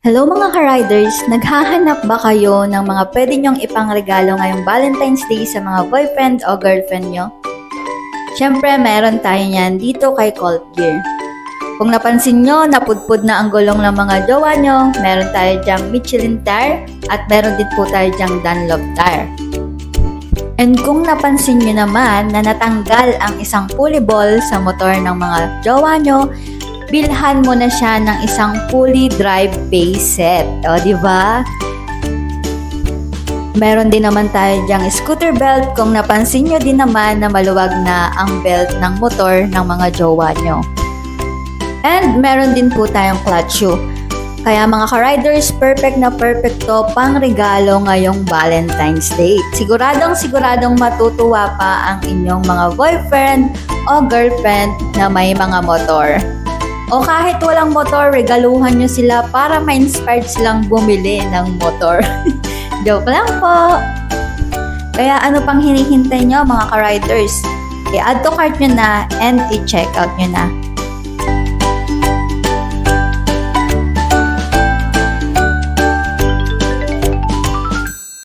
Hello mga ka-riders! Naghahanap ba kayo ng mga pwede nyong ipangregalo ngayong Valentine's Day sa mga boyfriend o girlfriend nyo? Siyempre, meron tayo niyan dito kay Colt Gear. Kung napansin nyo, napudpud na ang gulong ng mga jowa nyo, meron tayo dyang Michelin tire at meron din po tayo dyang Dunlop tire. And kung napansin nyo naman na natanggal ang isang pulley ball sa motor ng mga jowa nyo, bilhan mo na siya ng isang fully drive base set. O, di ba? Meron din naman tayo dyang scooter belt kung napansin nyo din naman na maluwag na ang belt ng motor ng mga jowa nyo. And meron din po tayong clutch shoe. Kaya mga ka-riders, perfect na perfect to pang regalo ngayong Valentine's Day. Siguradong matutuwa pa ang inyong mga boyfriend o girlfriend na may mga motor. O kahit walang motor, regaluhan nyo sila para ma-inspired silang bumili ng motor. Joke lang po! Kaya ano pang hinihintay nyo mga ka-riders? I-add to cart nyo na and i-check out nyo na.